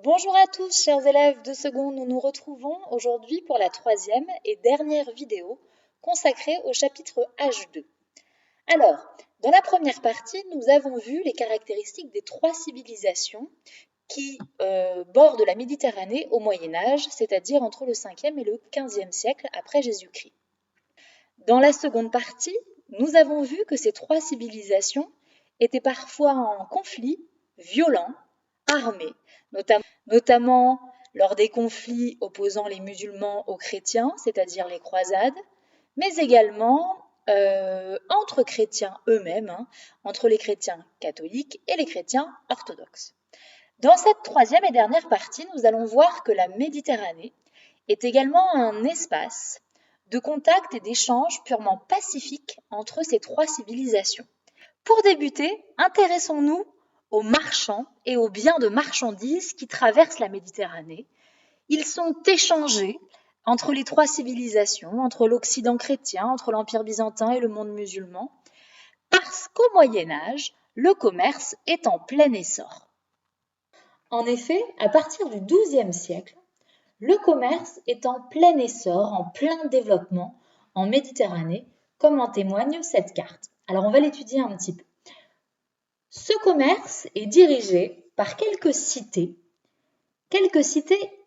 Bonjour à tous, chers élèves de seconde, nous nous retrouvons aujourd'hui pour la troisième et dernière vidéo consacrée au chapitre H2. Alors, dans la première partie, nous avons vu les caractéristiques des trois civilisations qui bordent la Méditerranée au Moyen-Âge, c'est-à-dire entre le 5e et le 15e siècle après Jésus-Christ. Dans la seconde partie, nous avons vu que ces trois civilisations étaient parfois en conflit, violent, armés, notamment lors des conflits opposant les musulmans aux chrétiens, c'est-à-dire les croisades, mais également entre chrétiens eux-mêmes, entre les chrétiens catholiques et les chrétiens orthodoxes. Dans cette troisième et dernière partie, nous allons voir que la Méditerranée est également un espace de contact et d'échange purement pacifique entre ces trois civilisations. Pour débuter, intéressons-nous aux marchands et aux biens de marchandises qui traversent la Méditerranée. Ils sont échangés entre les trois civilisations, entre l'Occident chrétien, entre l'Empire byzantin et le monde musulman, parce qu'au Moyen-Âge, le commerce est en plein essor. En effet, à partir du XIIe siècle, le commerce est en plein essor, en plein développement en Méditerranée, comme en témoigne cette carte. Alors on va l'étudier un petit peu. Ce commerce est dirigé par quelques cités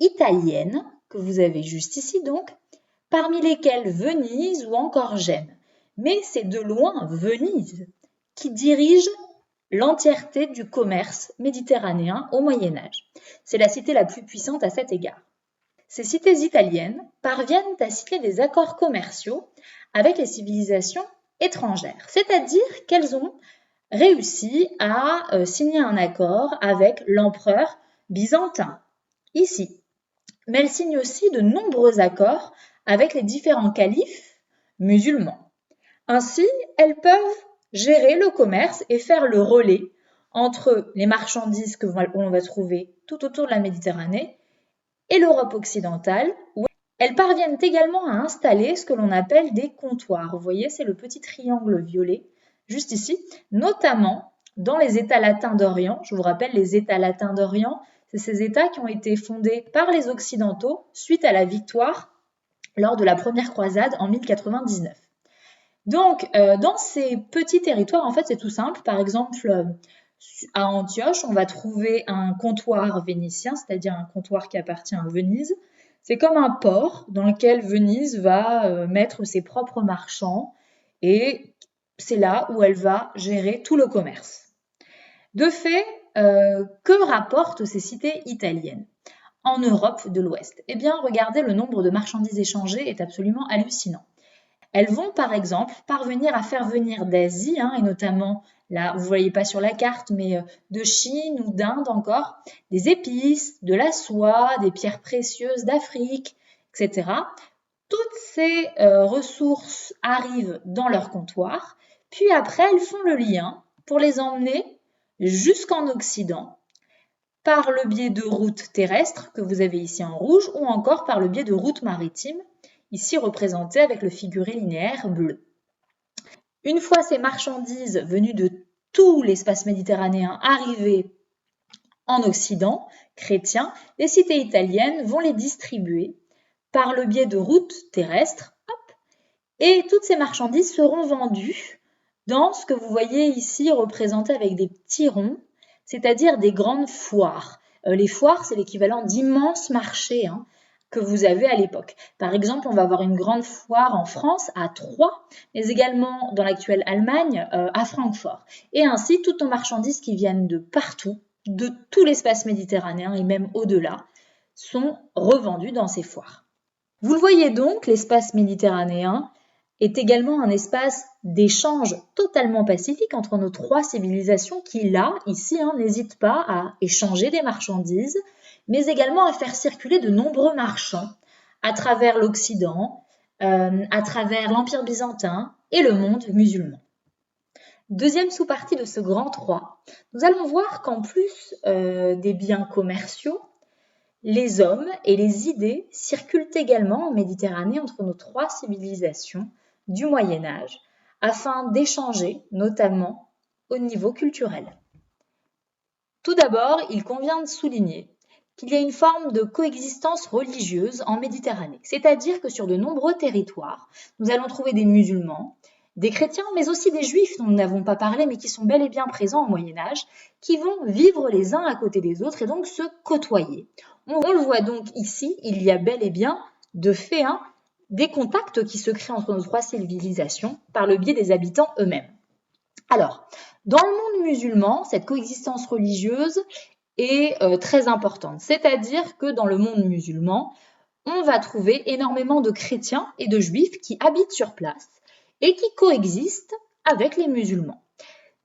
italiennes, que vous avez juste ici donc, parmi lesquelles Venise ou encore Gênes. Mais c'est de loin Venise qui dirige l'entièreté du commerce méditerranéen au Moyen-Âge. C'est la cité la plus puissante à cet égard. Ces cités italiennes parviennent à signer des accords commerciaux avec les civilisations étrangères, c'est-à-dire qu'elles ont réussi à signer un accord avec l'empereur byzantin, ici. Mais elles signent aussi de nombreux accords avec les différents califes musulmans. Ainsi, elles peuvent gérer le commerce et faire le relais entre les marchandises que l'on va trouver tout autour de la Méditerranée et l'Europe occidentale, où elles parviennent également à installer ce que l'on appelle des comptoirs. Vous voyez, c'est le petit triangle violet, juste ici, notamment dans les États latins d'Orient. Je vous rappelle, les États latins d'Orient, c'est ces États qui ont été fondés par les Occidentaux suite à la victoire lors de la première croisade en 1099. Donc, dans ces petits territoires, en fait, c'est tout simple. Par exemple, à Antioche, on va trouver un comptoir vénitien, c'est-à-dire un comptoir qui appartient à Venise. C'est comme un port dans lequel Venise va mettre ses propres marchands et c'est là où elle va gérer tout le commerce. De fait, que rapportent ces cités italiennes en Europe de l'Ouest? Eh bien, regardez, le nombre de marchandises échangées est absolument hallucinant. Elles vont par exemple parvenir à faire venir d'Asie, et notamment, là vous ne voyez pas sur la carte, mais de Chine ou d'Inde encore, des épices, de la soie, des pierres précieuses d'Afrique, etc. Toutes ces ressources arrivent dans leur comptoir, puis après elles font le lien pour les emmener jusqu'en Occident par le biais de routes terrestres que vous avez ici en rouge ou encore par le biais de routes maritimes, ici représentées avec le figuré linéaire bleu. Une fois ces marchandises venues de tout l'espace méditerranéen arrivées en Occident chrétien, les cités italiennes vont les distribuer par le biais de routes terrestres, et toutes ces marchandises seront vendues dans ce que vous voyez ici représenté avec des petits ronds, c'est-à-dire des grandes foires. Les foires, c'est l'équivalent d'immenses marchés que vous avez à l'époque. Par exemple, on va avoir une grande foire en France à Troyes, mais également dans l'actuelle Allemagne à Francfort. Et ainsi, toutes nos marchandises qui viennent de partout, de tout l'espace méditerranéen et même au-delà, sont revendues dans ces foires. Vous le voyez donc, l'espace méditerranéen est également un espace d'échange totalement pacifique entre nos trois civilisations qui, là, ici, n'hésitent pas à échanger des marchandises, mais également à faire circuler de nombreux marchands à travers l'Occident, à travers l'Empire byzantin et le monde musulman. Deuxième sous-partie de ce grand 3, nous allons voir qu'en plus des biens commerciaux, les hommes et les idées circulent également en Méditerranée entre nos trois civilisations du Moyen-Âge, afin d'échanger, notamment au niveau culturel. Tout d'abord, il convient de souligner qu'il y a une forme de coexistence religieuse en Méditerranée. C'est-à-dire que sur de nombreux territoires, nous allons trouver des musulmans, des chrétiens, mais aussi des juifs dont nous n'avons pas parlé, mais qui sont bel et bien présents au Moyen-Âge, qui vont vivre les uns à côté des autres et donc se côtoyer. On le voit donc ici, il y a bel et bien, de fait, des contacts qui se créent entre nos trois civilisations par le biais des habitants eux-mêmes. Alors, dans le monde musulman, cette coexistence religieuse est très importante. C'est-à-dire que dans le monde musulman, on va trouver énormément de chrétiens et de juifs qui habitent sur place et qui coexistent avec les musulmans.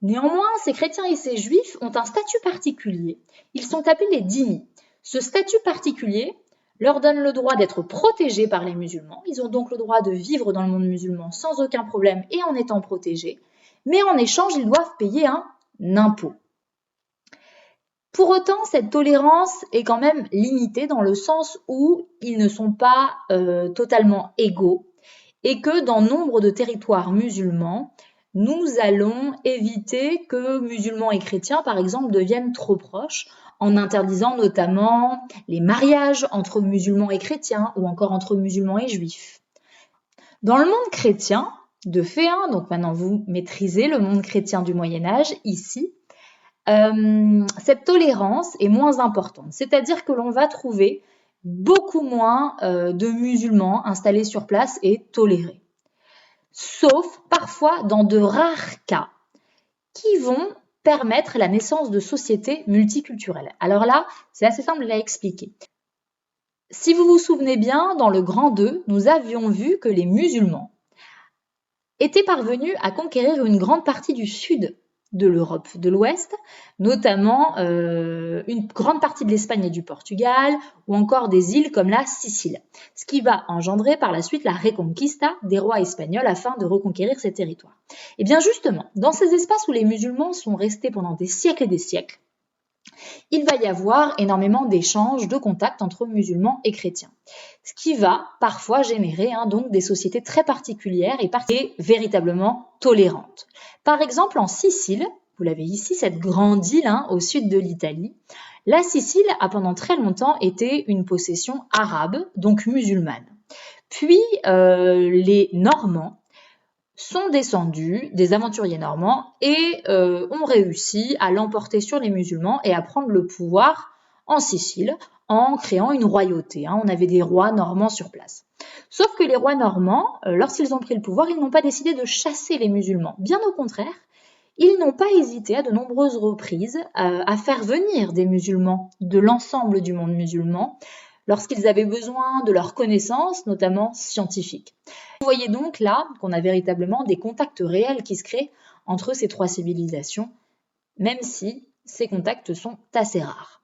Néanmoins, ces chrétiens et ces juifs ont un statut particulier. Ils sont appelés les dhimmis. Ce statut particulier leur donne le droit d'être protégés par les musulmans. Ils ont donc le droit de vivre dans le monde musulman sans aucun problème et en étant protégés. Mais en échange, ils doivent payer un impôt. Pour autant, cette tolérance est quand même limitée dans le sens où ils ne sont pas totalement égaux et que dans nombre de territoires musulmans, nous allons éviter que musulmans et chrétiens, par exemple, deviennent trop proches en interdisant notamment les mariages entre musulmans et chrétiens ou encore entre musulmans et juifs. Dans le monde chrétien, de fait, donc maintenant vous maîtrisez le monde chrétien du Moyen-Âge ici, cette tolérance est moins importante, c'est-à-dire que l'on va trouver beaucoup moins de musulmans installés sur place et tolérés. Sauf parfois dans de rares cas qui vont permettre la naissance de sociétés multiculturelles. Alors là, c'est assez simple à expliquer. Si vous vous souvenez bien, dans le Grand 2, nous avions vu que les musulmans étaient parvenus à conquérir une grande partie du sud de l'Europe de l'Ouest, notamment une grande partie de l'Espagne et du Portugal, ou encore des îles comme la Sicile, ce qui va engendrer par la suite la Reconquista des rois espagnols afin de reconquérir ces territoires. Et bien justement, dans ces espaces où les musulmans sont restés pendant des siècles et des siècles, il va y avoir énormément d'échanges, de contacts entre musulmans et chrétiens, ce qui va parfois générer donc des sociétés très particulières et véritablement tolérantes. Par exemple, en Sicile, vous l'avez ici, cette grande île au sud de l'Italie, la Sicile a pendant très longtemps été une possession arabe, donc musulmane. Puis les Normands sont descendus, des aventuriers normands, et ont réussi à l'emporter sur les musulmans et à prendre le pouvoir en Sicile en créant une royauté. On avait des rois normands sur place. Sauf que les rois normands, lorsqu'ils ont pris le pouvoir, ils n'ont pas décidé de chasser les musulmans. Bien au contraire, ils n'ont pas hésité à de nombreuses reprises à faire venir des musulmans de l'ensemble du monde musulman lorsqu'ils avaient besoin de leurs connaissances, notamment scientifiques. Vous voyez donc là qu'on a véritablement des contacts réels qui se créent entre ces trois civilisations, même si ces contacts sont assez rares.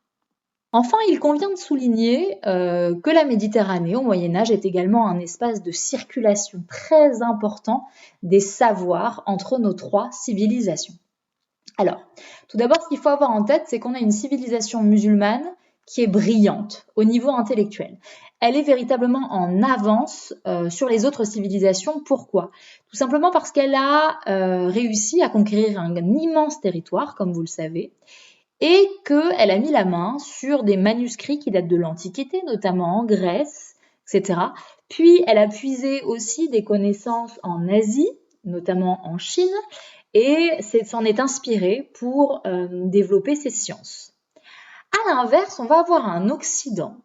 Enfin, il convient de souligner que la Méditerranée au Moyen-Âge est également un espace de circulation très important des savoirs entre nos trois civilisations. Alors, tout d'abord, ce qu'il faut avoir en tête, c'est qu'on a une civilisation musulmane qui est brillante au niveau intellectuel. Elle est véritablement en avance sur les autres civilisations. Pourquoi ? Tout simplement parce qu'elle a réussi à conquérir un immense territoire, comme vous le savez, et qu'elle a mis la main sur des manuscrits qui datent de l'Antiquité, notamment en Grèce, etc. Puis elle a puisé aussi des connaissances en Asie, notamment en Chine, et s'en est inspirée pour développer ses sciences. À l'inverse, on va avoir un Occident,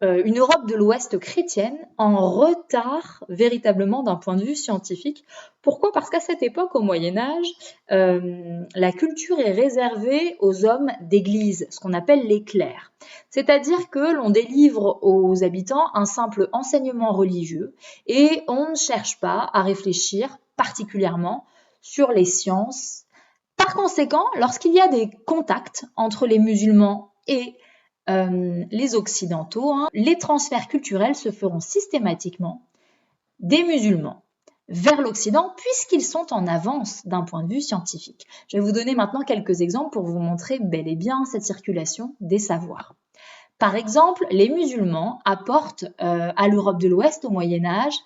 une Europe de l'Ouest chrétienne, en retard véritablement d'un point de vue scientifique. Pourquoi ? Parce qu'à cette époque, au Moyen-Âge, la culture est réservée aux hommes d'église, ce qu'on appelle les clercs. C'est-à-dire que l'on délivre aux habitants un simple enseignement religieux et on ne cherche pas à réfléchir particulièrement sur les sciences. Par conséquent, lorsqu'il y a des contacts entre les musulmans et les occidentaux, les transferts culturels se feront systématiquement des musulmans vers l'Occident puisqu'ils sont en avance d'un point de vue scientifique. Je vais vous donner maintenant quelques exemples pour vous montrer bel et bien cette circulation des savoirs. Par exemple, les musulmans apportent à l'Europe de l'Ouest au Moyen-Âge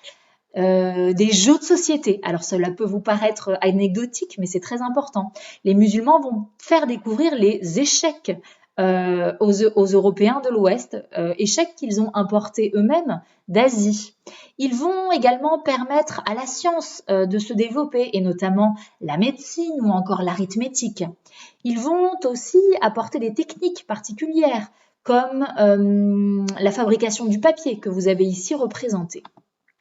des jeux de société. Alors cela peut vous paraître anecdotique, mais c'est très important. Les musulmans vont faire découvrir les échecs aux Européens de l'Ouest, échec qu'ils ont importé eux-mêmes d'Asie. Ils vont également permettre à la science de se développer, et notamment la médecine ou encore l'arithmétique. Ils vont aussi apporter des techniques particulières, comme la fabrication du papier que vous avez ici représenté.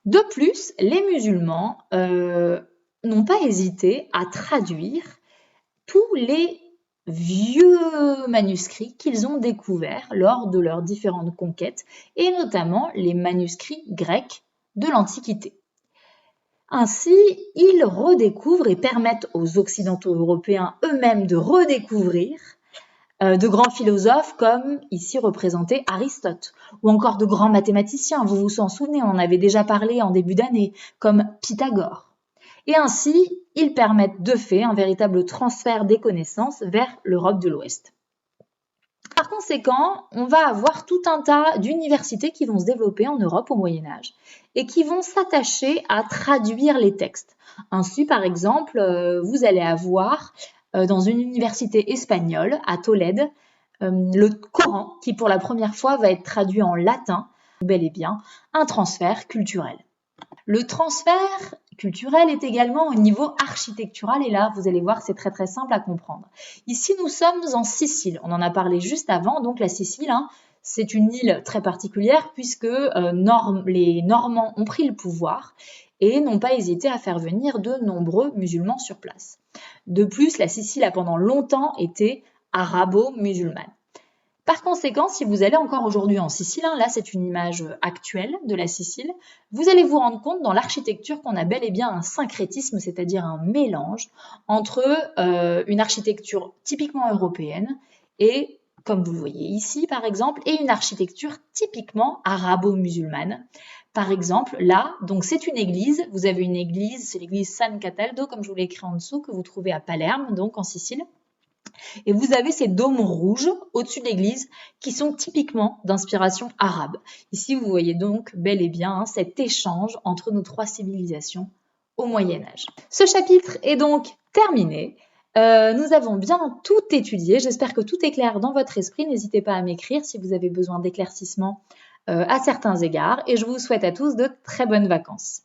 De plus, les musulmans n'ont pas hésité à traduire tous les vieux manuscrits qu'ils ont découverts lors de leurs différentes conquêtes, et notamment les manuscrits grecs de l'Antiquité. Ainsi, ils redécouvrent et permettent aux Occidentaux européens eux-mêmes de redécouvrir de grands philosophes comme ici représenté Aristote, ou encore de grands mathématiciens, vous vous en souvenez, on en avait déjà parlé en début d'année, comme Pythagore. Et ainsi, ils permettent de fait un véritable transfert des connaissances vers l'Europe de l'Ouest. Par conséquent, on va avoir tout un tas d'universités qui vont se développer en Europe au Moyen-Âge et qui vont s'attacher à traduire les textes. Ainsi, par exemple, vous allez avoir dans une université espagnole à Tolède le Coran qui pour la première fois va être traduit en latin, bel et bien un transfert culturel. Le transfert culturel est également au niveau architectural et là, vous allez voir, c'est très très simple à comprendre. Ici, nous sommes en Sicile. On en a parlé juste avant. Donc la Sicile, c'est une île très particulière puisque les Normands ont pris le pouvoir et n'ont pas hésité à faire venir de nombreux musulmans sur place. De plus, la Sicile a pendant longtemps été arabo-musulmane. Par conséquent, si vous allez encore aujourd'hui en Sicile, là c'est une image actuelle de la Sicile, vous allez vous rendre compte dans l'architecture qu'on a bel et bien un syncrétisme, c'est-à-dire un mélange entre une architecture typiquement européenne et, comme vous le voyez ici par exemple, et une architecture typiquement arabo-musulmane. Par exemple, là, donc c'est une église, vous avez une église, c'est l'église San Cataldo, comme je vous l'ai écrit en dessous, que vous trouvez à Palerme, donc en Sicile. Et vous avez ces dômes rouges au-dessus de l'église qui sont typiquement d'inspiration arabe. Ici, vous voyez donc bel et bien cet échange entre nos trois civilisations au Moyen-Âge. Ce chapitre est donc terminé. Nous avons bien tout étudié. J'espère que tout est clair dans votre esprit. N'hésitez pas à m'écrire si vous avez besoin d'éclaircissement à certains égards. Et je vous souhaite à tous de très bonnes vacances.